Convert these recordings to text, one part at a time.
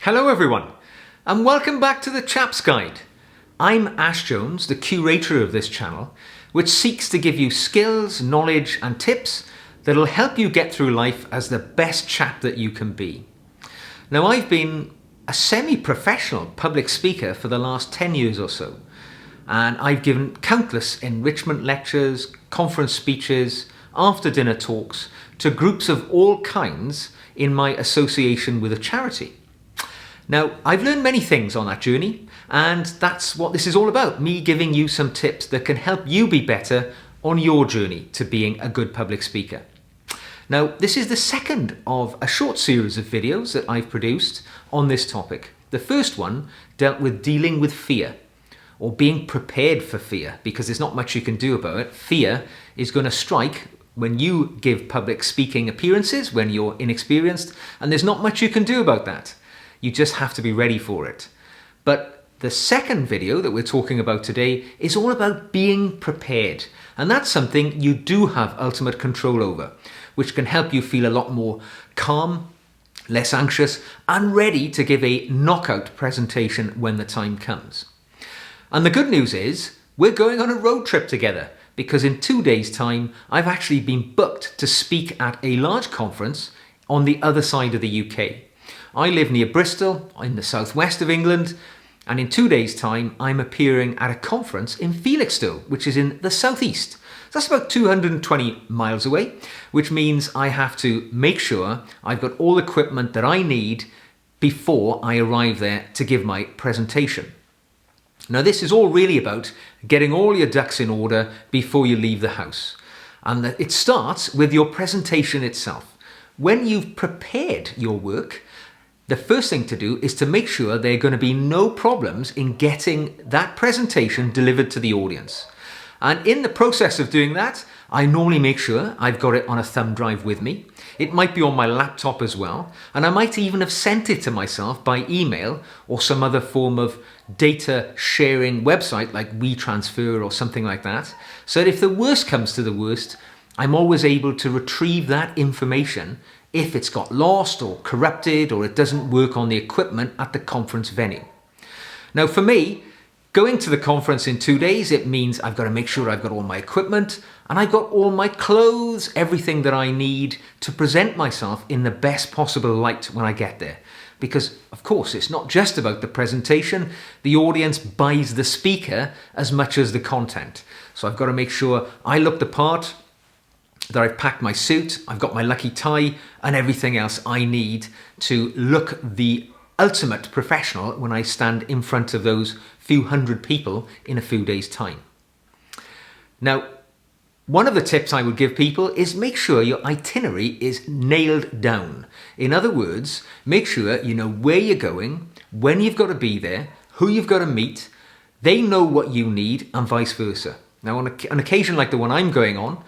Hello everyone, and welcome back to the Chaps Guide. I'm Ash Jones, the curator of this channel, which seeks to give you skills, knowledge and tips that'll help you get through life as the best chap that you can be. Now, I've been a semi-professional public speaker for the last 10 years or so, and I've given countless enrichment lectures, conference speeches, after-dinner talks to groups of all kinds in my association with a charity. Now, I've learned many things on that journey, and that's what this is all about, me giving you some tips that can help you be better on your journey to being a good public speaker. Now, this is the second of a short series of videos that I've produced on this topic. The first one dealt with dealing with fear, or being prepared for fear, because there's not much you can do about it. Fear is going to strike when you give public speaking appearances, when you're inexperienced, and there's not much you can do about that. You just have to be ready for it. But the second video that we're talking about today is all about being prepared. And that's something you do have ultimate control over, which can help you feel a lot more calm, less anxious, and ready to give a knockout presentation when the time comes. And the good news is, we're going on a road trip together, because in 2 days' time, I've actually been booked to speak at a large conference on the other side of the UK. I live near Bristol, in the southwest of England, and in 2 days' time, I'm appearing at a conference in Felixstowe, which is in the southeast. So that's about 220 miles away, which means I have to make sure I've got all the equipment that I need before I arrive there to give my presentation. Now, this is all really about getting all your ducks in order before you leave the house. And it starts with your presentation itself. When you've prepared your work, the first thing to do is to make sure there are going to be no problems in getting that presentation delivered to the audience. And in the process of doing that, I normally make sure I've got it on a thumb drive with me. It might be on my laptop as well, and I might even have sent it to myself by email or some other form of data sharing website like WeTransfer or something like that, so that if the worst comes to the worst, I'm always able to retrieve that information if it's got lost or corrupted or it doesn't work on the equipment at the conference venue. Now, for me, going to the conference in 2 days, it means I've got to make sure I've got all my equipment and I've got all my clothes, everything that I need to present myself in the best possible light when I get there. Because, of course, it's not just about the presentation. The audience buys the speaker as much as the content. So I've got to make sure I look the part, that I've packed my suit, I've got my lucky tie and everything else I need to look the ultimate professional when I stand in front of those few hundred people in a few days' time. Now, one of the tips I would give people is make sure your itinerary is nailed down. In other words, make sure you know where you're going, when you've got to be there, who you've got to meet, they know what you need, and vice versa. Now, on an occasion like the one I'm going on,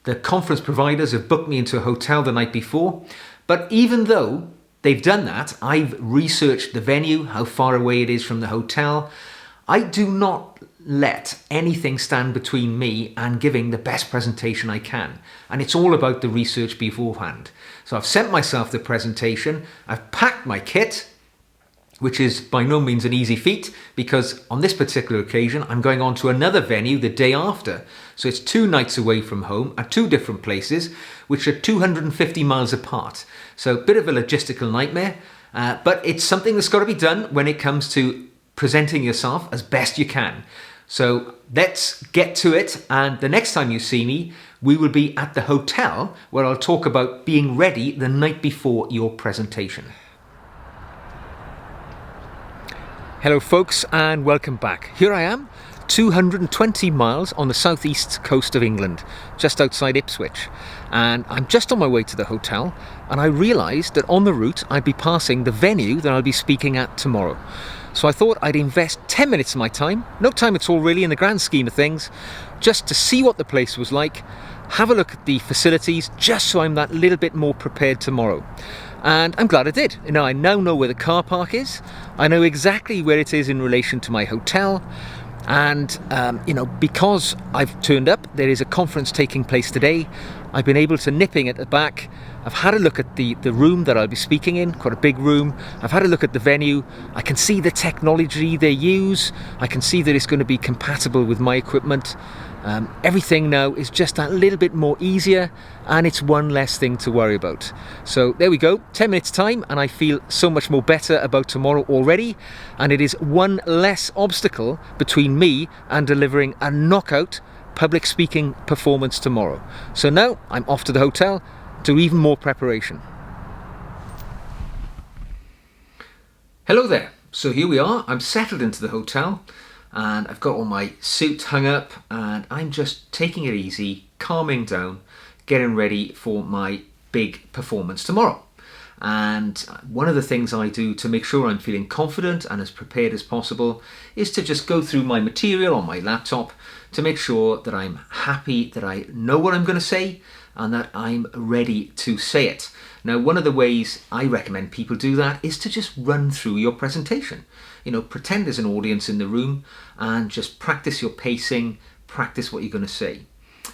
the conference providers have booked me into a hotel the night before, but even though they've done that, I've researched the venue, how far away it is from the hotel. I do not let anything stand between me and giving the best presentation I can. And it's all about the research beforehand. So I've sent myself the presentation, I've packed my kit, which is by no means an easy feat, because on this particular occasion, I'm going on to another venue the day after. So it's 2 nights away from home at 2 different places, which are 250 miles apart. So a bit of a logistical nightmare, but it's something that's got to be done when it comes to presenting yourself as best you can. So let's get to it. And the next time you see me, we will be at the hotel where I'll talk about being ready the night before your presentation. Hello folks, and welcome back. Here I am, 220 miles on the southeast coast of England, just outside Ipswich. And I'm just on my way to the hotel, and I realised that on the route I'd be passing the venue that I'll be speaking at tomorrow. So I thought I'd invest 10 minutes of my time, no time at all really in the grand scheme of things, just to see what the place was like, have a look at the facilities, just so I'm that little bit more prepared tomorrow. And I'm glad I did. I now know where the car park is. I know exactly where it is in relation to my hotel. And, because I've turned up, there is a conference taking place today. I've been able to nip in at the back I've had a look at the room that I'll be speaking in, quite a big room. I've had a look at the venue. I can see the technology they use. I can see that it's going to be compatible with my equipment. Everything now is just a little bit more easier, and it's one less thing to worry about. So there we go, 10 minutes time, and I feel so much more better about tomorrow already, and it is one less obstacle between me and delivering a knockout public speaking performance tomorrow. So now I'm off to the hotel to even more preparation. Hello there. So here we are. I'm settled into the hotel and I've got all my suit hung up and I'm just taking it easy, calming down, getting ready for my big performance tomorrow. And one of the things I do to make sure I'm feeling confident and as prepared as possible is to just go through my material on my laptop to make sure that I'm happy, that I know what I'm going to say and that I'm ready to say it. Now, one of the ways I recommend people do that is to just run through your presentation. You know, pretend there's an audience in the room and just practice your pacing, practice what you're going to say.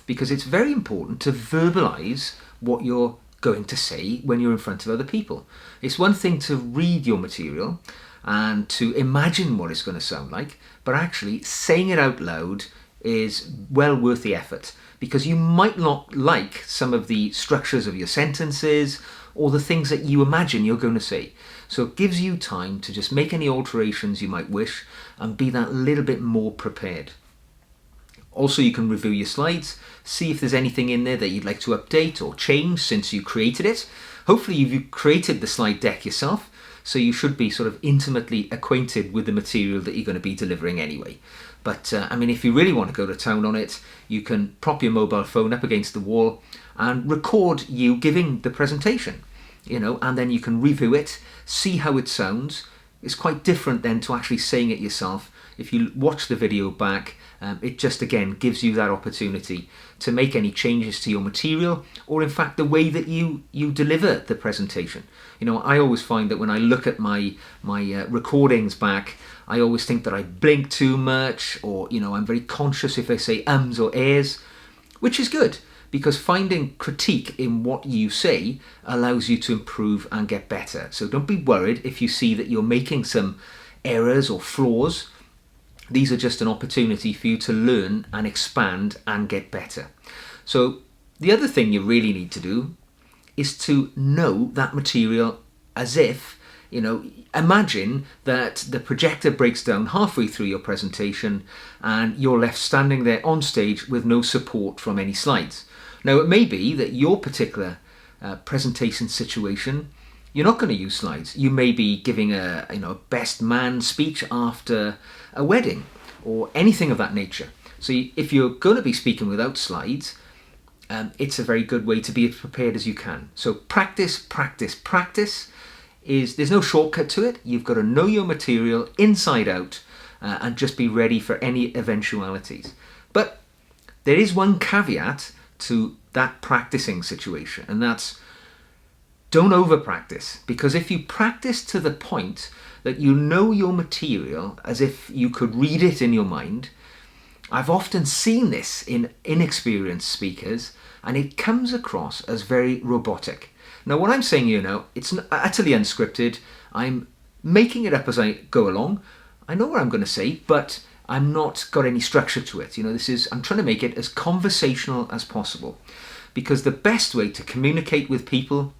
Because it's very important to verbalize what you're going to say when you're in front of other people. It's one thing to read your material and to imagine what it's going to sound like, but actually saying it out loud is well worth the effort, because you might not like some of the structures of your sentences or the things that you imagine you're going to say. So it gives you time to just make any alterations you might wish and be that little bit more prepared. Also, you can review your slides, see if there's anything in there that you'd like to update or change since you created it. Hopefully you've created the slide deck yourself, so you should be sort of intimately acquainted with the material that you're going to be delivering anyway. But I mean, if you really want to go to town on it, you can prop your mobile phone up against the wall and record you giving the presentation, you know, and then you can review it, see how it sounds. It's quite different then to actually saying it yourself. If you watch the video back, it just again gives you that opportunity to make any changes to your material or in fact the way that you deliver the presentation. You know, I always find that when I look at my recordings back, I always think that I blink too much, or you know, I'm very conscious if I say ums or ahs, which is good because finding critique in what you say allows you to improve and get better. So don't be worried if you see that you're making some errors or flaws. These are just an opportunity for you to learn and expand and get better. So the other thing you really need to do is to know that material as if, you know, imagine that the projector breaks down halfway through your presentation and you're left standing there on stage with no support from any slides. Now, it may be that your particular presentation situation, you're not going to use slides. You may be giving a best man speech after a wedding or anything of that nature. So if you're going to be speaking without slides, it's a very good way to be as prepared as you can. So practice, practice, practice. There's no shortcut to it. You've got to know your material inside out and just be ready for any eventualities. But there is one caveat to that practicing situation, and that's don't over practice, because if you practice to the point that you know your material as if you could read it in your mind, I've often seen this in inexperienced speakers and it comes across as very robotic. Now, what I'm saying here now, it's utterly unscripted. I'm making it up as I go along. I know what I'm going to say, but I'm not got any structure to it. You know, I'm trying to make it as conversational as possible, because the best way to communicate with people,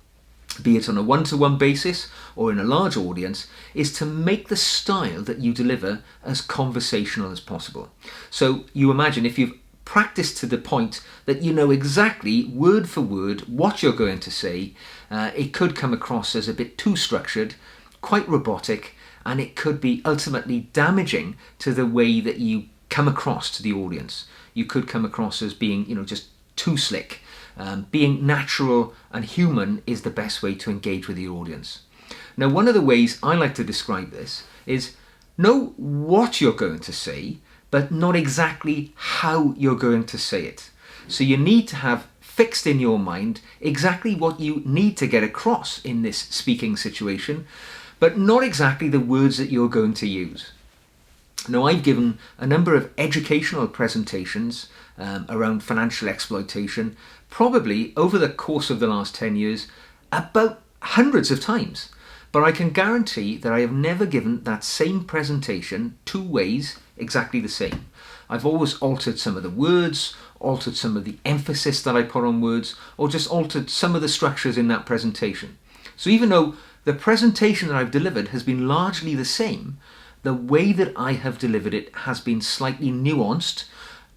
be it on a one-to-one basis or in a large audience, is to make the style that you deliver as conversational as possible. So you imagine if you've practiced to the point that you know exactly word for word what you're going to say, it could come across as a bit too structured, quite robotic, and it could be ultimately damaging to the way that you come across to the audience. You could come across as being, you know, just too slick. Being natural and human is the best way to engage with your audience. Now, one of the ways I like to describe this is know what you're going to say, but not exactly how you're going to say it. So you need to have fixed in your mind exactly what you need to get across in this speaking situation, but not exactly the words that you're going to use. Now, I've given a number of educational presentations around financial exploitation, probably over the course of the last 10 years, about hundreds of times. But I can guarantee that I have never given that same presentation 2 ways exactly the same. I've always altered some of the words, altered some of the emphasis that I put on words, or just altered some of the structures in that presentation. So even though the presentation that I've delivered has been largely the same, the way that I have delivered it has been slightly nuanced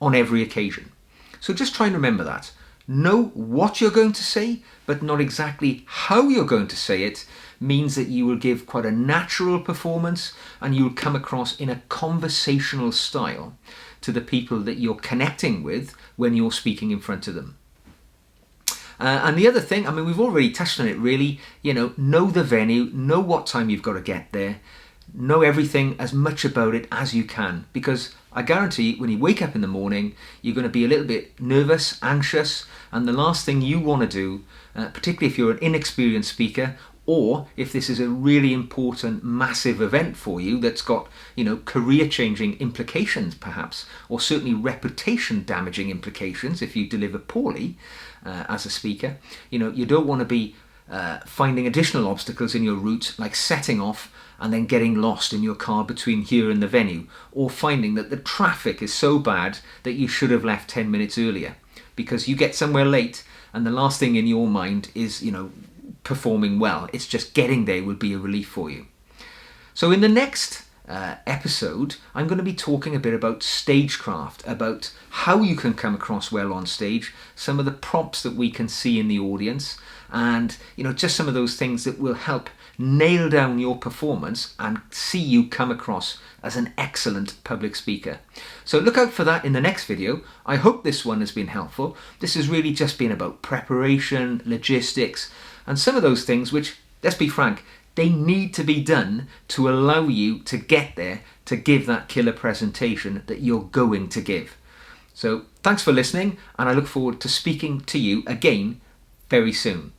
on every occasion. So just try and remember that. Know what you're going to say, but not exactly how you're going to say it, means that you will give quite a natural performance and you'll come across in a conversational style to the people that you're connecting with when you're speaking in front of them. And the other thing, I mean, we've already touched on it really, know the venue, know what time you've got to get there, know everything, as much about it as you can, because I guarantee when you wake up in the morning, you're going to be a little bit nervous, anxious, and the last thing you want to do, particularly if you're an inexperienced speaker, or if this is a really important, massive event for you that's got, career-changing implications perhaps, or certainly reputation-damaging implications if you deliver poorly as a speaker, you don't want to be finding additional obstacles in your route, like setting off and then getting lost in your car between here and the venue, or finding that the traffic is so bad that you should have left 10 minutes earlier, because you get somewhere late and the last thing in your mind is, performing well. It's just getting there would be a relief for you. So in the next episode, I'm going to be talking a bit about stagecraft, about how you can come across well on stage, some of the props that we can see in the audience, and just some of those things that will help nail down your performance and see you come across as an excellent public speaker. So look out for that in the next video. I hope this one has been helpful. This has really just been about preparation, logistics, and some of those things which, let's be frank, they need to be done to allow you to get there to give that killer presentation that you're going to give. So thanks for listening, and I look forward to speaking to you again very soon.